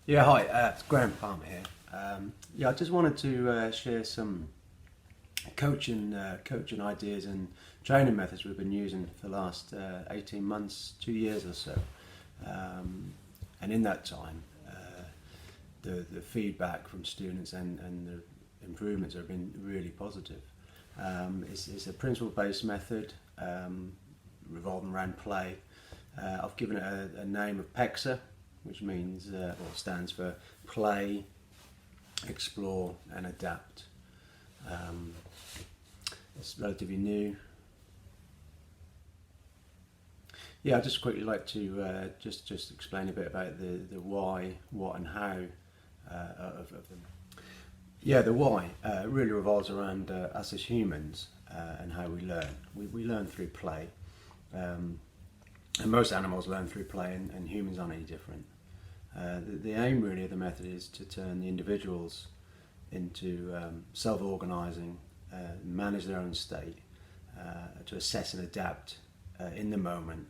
Yeah, hi, it's Graham Palmer here. I just wanted to share some coaching ideas and training methods we've been using for the last 18 months, 2 years or so. And in that time, the feedback from students and the improvements have been really positive. It's a principle-based method revolving around play. I've given it a name of PeXA, which means, or stands for play, explore and adapt. It's relatively new. I'd just quickly like to just explain a bit about the why, what and how of them. The why really revolves around us as humans and how we learn. We learn through play. And most animals learn through play, and humans aren't any different. The aim really of the method is to turn the individuals into self-organising, manage their own state, to assess and adapt in the moment,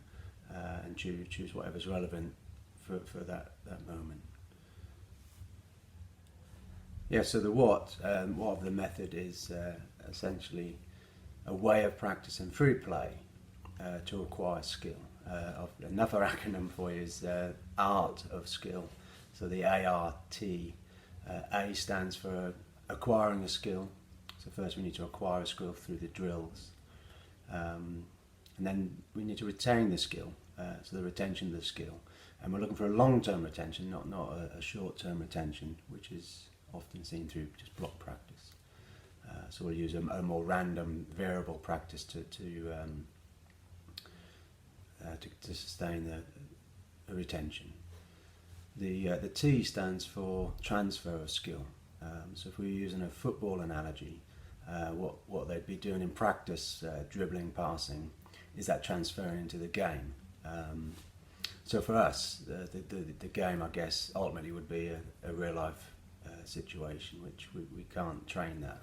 and choose whatever's relevant for that moment. So the what of the method is essentially a way of practicing through play to acquire skill. Another acronym for you is art of skill. So the ART, A stands for acquiring a skill. So first we need to acquire a skill through the drills, and then we need to retain the skill. So the retention of the skill, and we're looking for a long-term retention, not a short-term retention, which is often seen through just block practice. So we'll use a more random variable practice to sustain the retention. The T stands for transfer of skill. So if we were using a football analogy, what they'd be doing in practice, dribbling, passing, is that transferring into the game. So for us, the game, I guess, ultimately would be a real life situation, which we can't train that.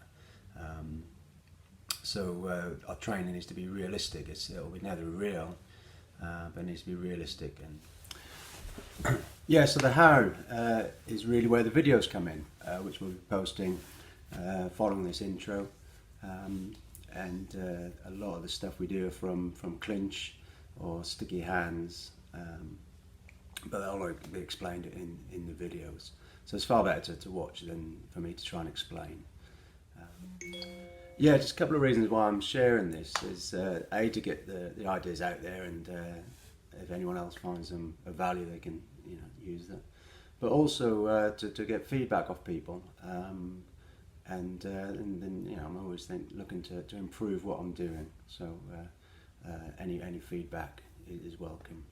So our training needs to be realistic. It'll be never real, but it needs to be realistic. And so the how is really where the videos come in, which we'll be posting following this intro. And a lot of the stuff we do are from clinch or sticky hands, but they'll be explained in the videos. So it's far better to watch than for me to try and explain. Just a couple of reasons why I'm sharing this is A, to get the ideas out there, and if anyone else finds them of value, they can use them. But also to get feedback off people, and then I'm always looking to improve what I'm doing. So any feedback is welcome.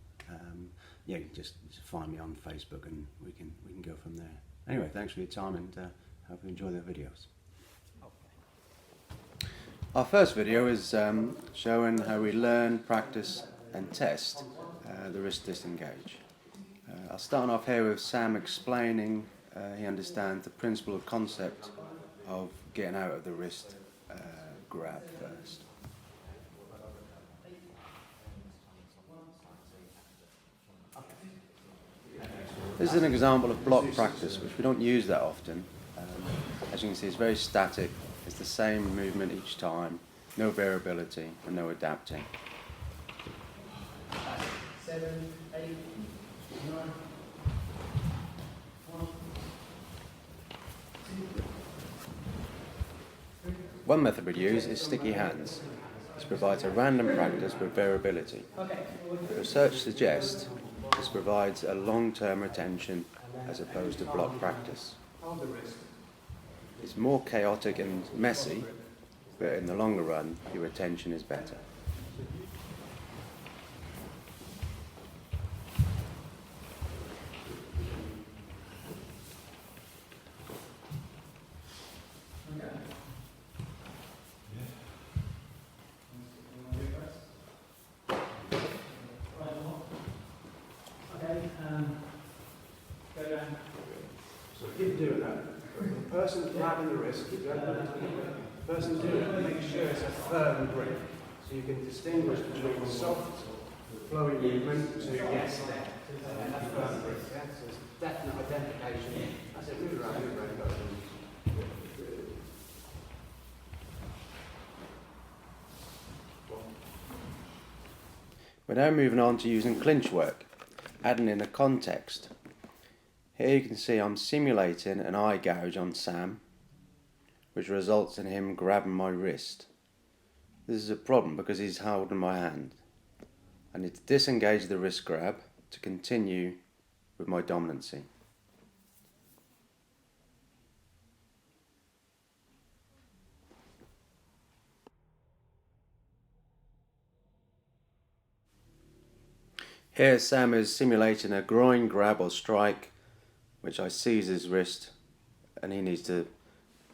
You can just find me on Facebook, and we can go from there. Anyway, thanks for your time, and hope you enjoy the videos. Our first video is showing how we learn, practice and test the wrist disengage. I'll start off here with Sam explaining he understands the principle of concept of getting out of the wrist grab first. This is an example of block practice, which we don't use that often. As you can see, it's very static. It's the same movement each time, no variability and no adapting. 7, 8, 9, 1, 2, 3. One method we use is sticky hands. This provides a random practice with variability. Research suggests this provides a long-term retention as opposed to block practice. It's more chaotic and messy, but in the longer run, your retention is better. Go down. So keep doing that. The person grabbing the wrist, the person doing it, make sure it's a firm grip. So you can distinguish between soft, flowing movement to yes, there. And a firm grip, yeah? So it's definite identification. That's it, move around, go. We're now moving on to using clinch work, adding in a context. Here you can see I'm simulating an eye gouge on Sam, which results in him grabbing my wrist. This is a problem because he's holding my hand. I need to disengage the wrist grab to continue with my dominancy. Here Sam is simulating a groin grab or strike, which I seize his wrist, and he needs to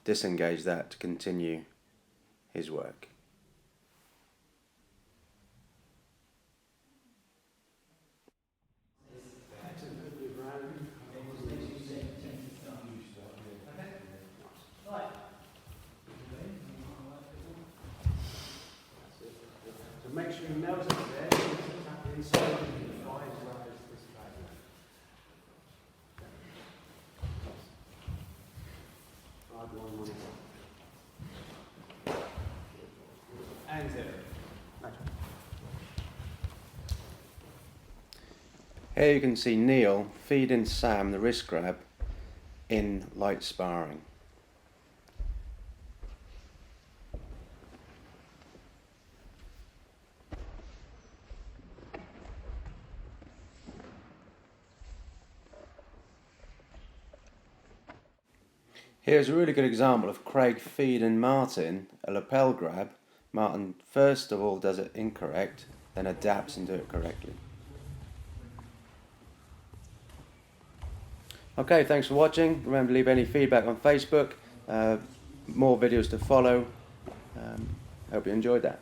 disengage that to continue his work. So make sure you nose it there, tap the inside of the thigh as well as this side. Right, one. And zero. Here you can see Neil feeding Sam the wrist grab in light sparring. Here's a really good example of Craig feeding Martin a lapel grab. Martin first of all does it incorrect, then adapts and do it correctly. Okay, thanks for watching. Remember to leave any feedback on Facebook. More videos to follow. Hope you enjoyed that.